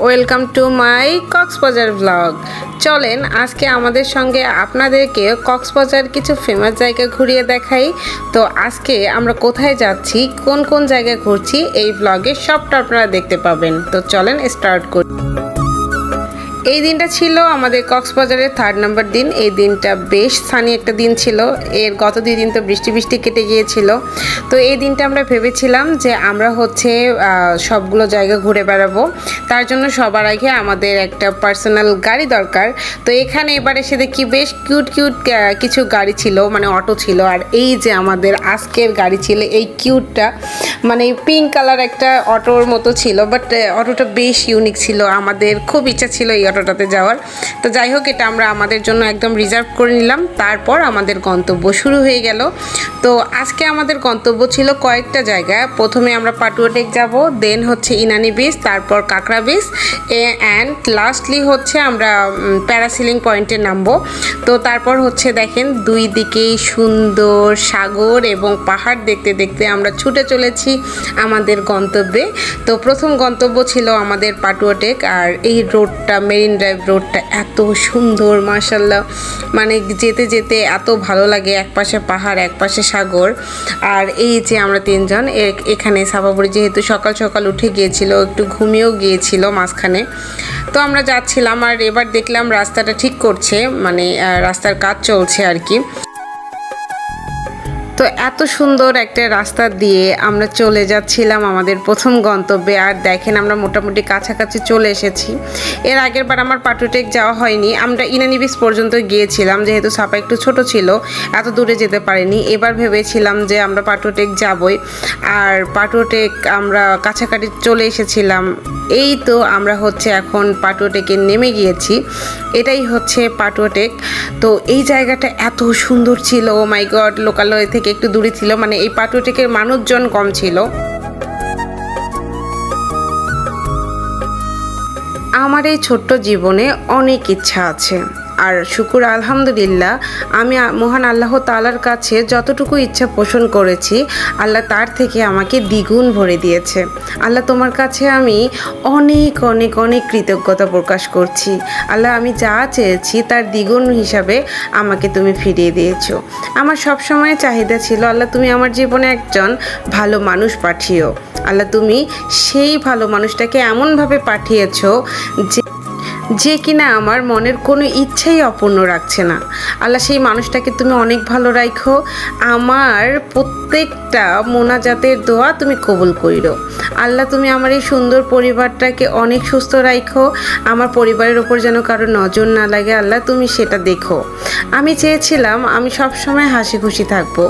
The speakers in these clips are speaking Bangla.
Welcome to my Cox's Bazar blog. চলেন আজকে আমাদের সঙ্গে আপনাদেরকে কক্সবাজার কিছু ফেমাস জায়গা ঘুরিয়ে দেখাই। তো আজকে আমরা কোথায় যাচ্ছি, কোন কোন জায়গায় ঘুরছি, এই ব্লগে সবটা আপনারা দেখতে পাবেন। তো চলেন স্টার্ট করি। এই দিনটা ছিল আমাদের কক্সবাজারের 3rd নাম্বার দিন। এই দিনটা বেশ সানি একটা দিন ছিল। এর গত 2 দিন তো বৃষ্টি কেটে গিয়েছিল। তো এই দিনটা আমরা ভেবেছিলাম যে আমরা সবগুলো জায়গা ঘুরে বেড়াবো। তার জন্য সবার আগে আমাদের একটা পার্সোনাল গাড়ি দরকার। তো এখানে এবার এসে দেখি বেশ কিউট কিছু গাড়ি ছিল, মানে অটো ছিল। আর এই যে আমাদের আজকের গাড়ি ছিল এই কিউটটা, মানে পিঙ্ক কালার একটা অটোর মতো ছিল, বাট অটোটা বেশ ইউনিক ছিল। আমাদের খুব ইচ্ছা ছিল এই অটোটাতে যাওয়ার। তো যাই হোক, এটা আমরা আমাদের জন্য একদম রিজার্ভ করে নিলাম। তারপর আমাদের গন্তব্য শুরু হয়ে গেল। তো আজকে আমাদের গন্তব্য ছিল কয়েকটা জায়গায়। প্রথমে আমরা পাটুয়া টেক যাব, দেন হচ্ছে ইনানি বিচ, তারপর কাঁকড়া বিচ, অ্যান্ড লাস্টলি হচ্ছে আমরা প্যারাসিলিং পয়েন্টে নামবো। তো তারপর হচ্ছে দেখেন দুই দিকেই সুন্দর সাগর এবং পাহাড় দেখতে দেখতে আমরা ছুটে চলেছি আমাদের গন্তব্যে। তো প্রথম গন্তব্য ছিল আমাদের পাটুয়া টেক। আর এই রোডটা, মেরিন ড্রাইভ রোডটা এত সুন্দর মাশাআল্লাহ, মানে যেতে যেতে এত ভালো লাগে। একপাশে পাহাড়, একপাশে সাগর। আর এই যে আমরা 3 জন এখানে সাফাপুরি যেহেতু সকাল সকাল উঠে গিয়েছিল, একটু ঘুমিয়েও গিয়েছিল মাঝখানে। তো আমরা যাচ্ছিলাম, আর এবার দেখলাম রাস্তাটা ঠিক করছে, মানে রাস্তার কাজ চলছে আর কি। তো এত সুন্দর একটা রাস্তা দিয়ে আমরা চলে যাচ্ছিলাম আমাদের প্রথম গন্তব্যে। আর দেখেন আমরা মোটামুটি কাছাকাছি চলে এসেছি। এর আগের বার আমার পাটুয়া টেক যাওয়া হয়নি, আমরা ইনানি বিচ পর্যন্ত গিয়েছিলাম, যেহেতু সাপা একটু ছোট ছিল এত দূরে যেতে পারিনি। এবার ভেবেছিলাম যে আমরা পাটুয়া টেক যাবই। আর পাটুয়া টেক আমরা কাছাকাছি চলে এসেছিলাম। এই তো আমরা এখন পাটুয়া টেকে নেমে গিয়েছি। এটাই হচ্ছে পাটুয়া টেক। তো এই জায়গাটা এত সুন্দর ছিল, ও মাই গড। লোকালয় থেকে একটু দূরে ছিল, মানে এই পাটুয়া টেকের মানুষজন কম ছিল। আমার এই ছোট্ট জীবনে অনেক ইচ্ছা আছে, আর শুকুর আলহামদুলিল্লাহ আমি মহান আল্লাহ তাআলার কাছে যতটুকু ইচ্ছা পোষণ করেছি, আল্লাহ তার থেকে আমাকে দ্বিগুণ ভরে দিয়েছে। আল্লাহ, তোমার কাছে আমি অনেক অনেক অনেক কৃতজ্ঞতা প্রকাশ করছি। আল্লাহ, আমি যা চেয়েছি তার দ্বিগুণ হিসাবে আমাকে তুমি ফিরিয়ে দিয়েছো। আমার সব সময় চাহিদা ছিল, আল্লাহ তুমি আমার জীবনে একজন ভালো মানুষ পাঠিও। আল্লাহ, তুমি সেই ভালো মানুষটাকে এমনভাবে পাঠিয়েছো যে কিনা আমার মনের কোনো ইচ্ছাই অপূর্ণ রাখছে না। আল্লাহ, সেই মানুষটাকে তুমি অনেক ভালো রাখো। আমার প্রত্যেকটা মোনাজাতের দোয়া তুমি কবুল কইরো। আল্লাহ, তুমি আমার এই সুন্দর পরিবারটাকে অনেক সুস্থ রাখো। আমার পরিবারের ওপর যেন কারো নজর না লাগে, আল্লাহ তুমি সেটা দেখো। আমি চেয়েছিলাম আমি সব সময় হাসি খুশি থাকবো।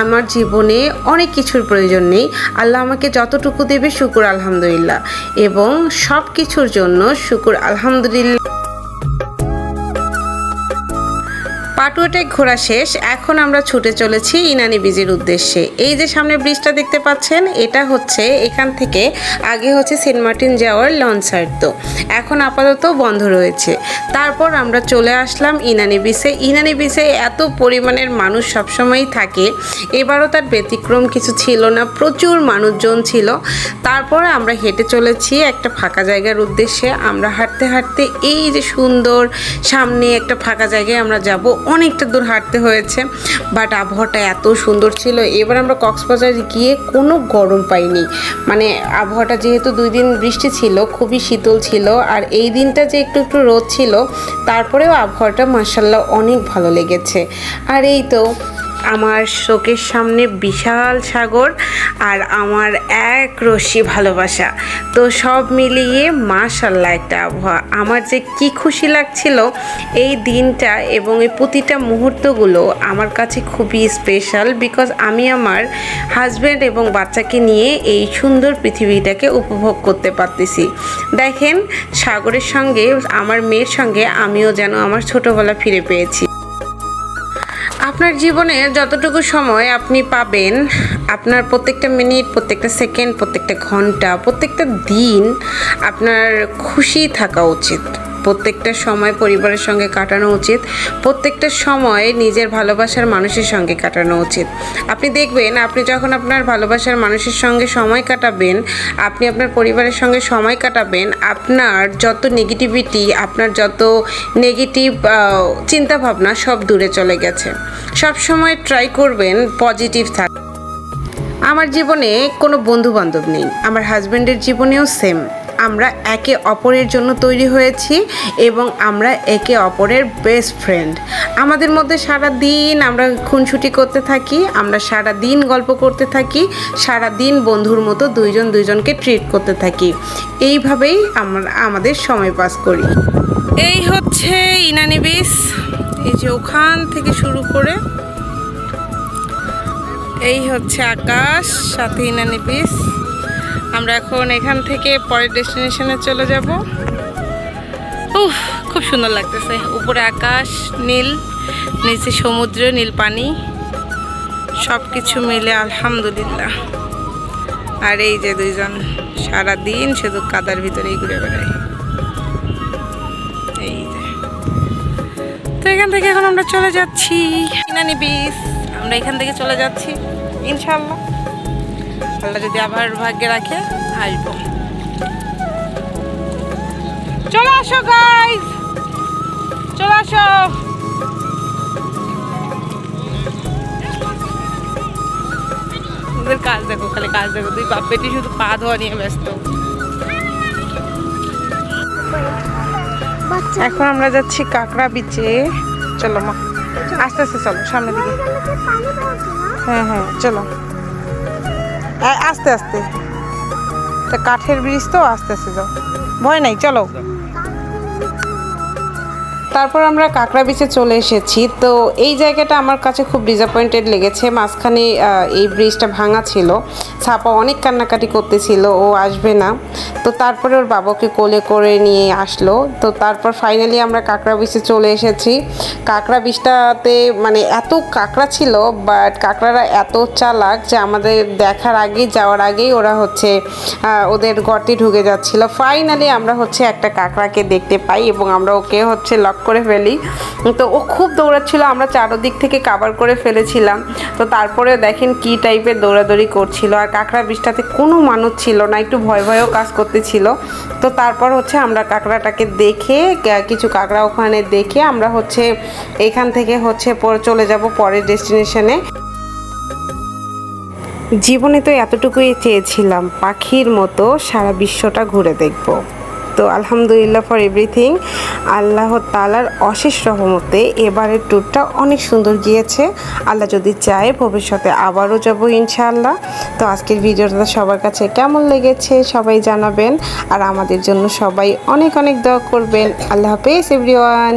আমার জীবনে অনেক কিছুর প্রয়োজন নেই, আল্লাহ আমাকে যতটুকু দেবে শুকুর আলহামদুলিল্লাহ, এবং সব কিছুর জন্য শুকুর আলহামদুলিল্লাহ। পাটুয়া টেক ঘোরা শেষ, এখন আমরা ছুটে চলেছি ইনানি বিচের উদ্দেশ্যে। এই যে সামনে ব্রিজটা দেখতে পাচ্ছেন, এটা হচ্ছে এখান থেকে আগে হচ্ছে সেন্ট মার্টিন যাওয়ার লঞ্চ ছাড়তো, এখন আপাতত বন্ধ রয়েছে। তারপর আমরা চলে আসলাম ইনানি বিচে। ইনানি বিচে এত পরিমাণের মানুষ সবসময়ই থাকে, এবারও তার ব্যতিক্রম কিছু ছিল না, প্রচুর মানুষজন ছিল। তারপরে আমরা হেঁটে চলেছি একটা ফাঁকা জায়গার উদ্দেশ্যে। আমরা হাঁটতে হাঁটতে এই যে সুন্দর সামনে একটা ফাঁকা জায়গায় আমরা যাব। অনেকটা দূর হাঁটতে হয়েছে, বাট আবহাওয়াটা এত সুন্দর ছিল। এবার আমরা কক্সবাজার গিয়ে কোনো গরম পাইনি, মানে আবহাওয়াটা যেহেতু 2 দিন বৃষ্টি ছিল, খুবই শীতল ছিল। আর এই দিনটা যে একটু রোদ ছিল, তারপরেও আবহাওয়াটা মাশাআল্লাহ অনেক ভালো লেগেছে। আর এই তো আমার চোখের সামনে বিশাল সাগর আর আমার এক রশ্মি ভালোবাসা। তো সব মিলিয়ে মাশাআল্লাহ একটা আবহাওয়া। আমার যে কি খুশি লাগছিল এই দিনটা, এবং এই প্রতিটা মুহূর্তগুলো আমার কাছে খুবই স্পেশাল, বিকজ আমি আমার হাজব্যান্ড এবং বাচ্চাকে নিয়ে এই সুন্দর পৃথিবীটাকে উপভোগ করতে পারতেছি। দেখেন সাগরের সঙ্গে আমার মেয়ের সঙ্গে আমিও যেন আমার ছোটোবেলা ফিরে পেয়েছি। আপনার জীবনে যতটুকু সময় আপনি পাবেন, আপনার প্রত্যেকটা মিনিট, প্রত্যেকটা সেকেন্ড, প্রত্যেকটা ঘন্টা, প্রত্যেকটা দিন আপনার খুশি থাকা উচিত। প্রত্যেকটা সময় পরিবারের সঙ্গে কাটানো উচিত, প্রত্যেকটা সময় নিজের ভালোবাসার মানুষের সঙ্গে কাটানো উচিত। আপনি দেখবেন, আপনি যখন আপনার ভালোবাসার মানুষের সঙ্গে সময় কাটাবেন, আপনি আপনার পরিবারের সঙ্গে সময় কাটাবেন, আপনার যত নেগেটিভিটি, আপনার যত নেগেটিভ চিন্তাভাবনা সব দূরে চলে গেছে। সব সময় ট্রাই করবেন পজিটিভ থাক। আমার জীবনে কোনো বন্ধু বান্ধব নেই, আমার হাজব্যান্ডের জীবনেও সেম। আমরা একে অপরের জন্য তৈরি হয়েছি এবং আমরা একে অপরের বেস্ট ফ্রেন্ড। আমাদের মধ্যে সারা দিন আমরা খুনসুটি করতে থাকি, আমরা সারা দিন গল্প করতে থাকি, সারা দিন বন্ধুর মতো দুইজন দুইজনকে ট্রিট করতে থাকি। এইভাবেই আমরা আমাদের সময় পাস করি। এই হচ্ছে ইনানি বিচ। এই যে ওখান থেকে শুরু করে এই হচ্ছে আকাশ, সাথে ইনানি বিচ। আমরা এখন এখান থেকে পরের ডেস্টিনেশনে চলে যাব। খুব সুন্দর লাগতেছে, উপরে আকাশ নীল, নিচে সমুদ্র, নীল পানি, সব কিছু মিলে আলহামদুলিল্লাহ। আর এই যে দুইজন সারাদিন শুধু কাদার ভিতরেই ঘুরে বেড়ায়। এই যে, তো এখান থেকে এখন আমরা চলে যাচ্ছি ইনানি বিচ। আমরা এখান থেকে চলে যাচ্ছি ইনশাআল্লাহ, আল্লাহ যদি আবার ভাগ্যে রাখে আসবো। চলে আসো গাইস, চলে আসো। ওদের কাজ দেখো, খালি কাজ দেখো, দুই বাপ বেটি শুধু পা ধোয়া নিয়ে ব্যস্ত। এখন আমরা যাচ্ছি কাঁকড়া বিচে। চলো মা, আস্তে আস্তে চলো সামনের দিকে। হ্যাঁ হ্যাঁ চলো, আস্তে আস্তে, তা কাঠের ব্রিজ তো, আস্তে আস্তে যাও, ভয় নাই, চলো। তারপর আমরা কাঁকড়া বিচে চলে এসেছি। তো এই জায়গাটা আমার কাছে খুব ডিসঅ্যাপয়েন্টেড লেগেছে। মাঝখানে এই ব্রিজটা ভাঙা ছিল, ছাপা অনেক কান্নাকাটি করতেছিল ও আসবে না। তো তারপরে ওর বাবাকে কোলে করে নিয়ে আসলো। তো তারপর ফাইনালি আমরা কাঁকড়া বিচে চলে এসেছি। কাঁকড়া বিচটাতে মানে এত কাঁকড়া ছিল, বাট কাঁকড়ারা এত চালাক যে আমাদের দেখার আগেই, যাওয়ার আগেই ওরা হচ্ছে ওদের গর্তে ঢুকে যাচ্ছিল। ফাইনালি আমরা হচ্ছে একটা কাঁকড়াকে দেখতে পাই এবং আমরা ওকে হচ্ছে লক করে ফেলি। তো ও খুব দৌড়াচ্ছিল, আমরা চারদিক থেকে কাভার করে ফেলেছিলাম। তো তারপরে দেখেন কি টাইপের দৌড়াদৌড়ি করছিল। আর কাঁকড়া বিচটাতে কোনো মানুষ ছিল না, একটু ভয় ভয়ও কাজ করতেছিল। তো তারপর হচ্ছে আমরা কাঁকড়াটাকে দেখে, কিছু কাঁকড়া ওখানে দেখে আমরা হচ্ছে এখান থেকে হচ্ছে চলে যাব পরের ডেস্টিনেশনে। জীবনে তো এতটুকুই চেয়েছিলাম, পাখির মতো সারা বিশ্বটা ঘুরে দেখব। তো আলহামদুলিল্লাহ ফর এভরিথিং, আল্লাহ তাআলার অশেষ রহমতে এবারের ট্যুরটা অনেক সুন্দর গিয়েছে। আল্লাহ যদি চায় ভবিষ্যতে আবারও যাব ইনশাআল্লাহ। তো আজকের ভিডিওটা সবার কাছে কেমন লেগেছে সবাই জানাবেন, আর আমাদের জন্য সবাই অনেক অনেক দোয়া করবেন। আল্লাহ হাফেজ এভরিওয়ান।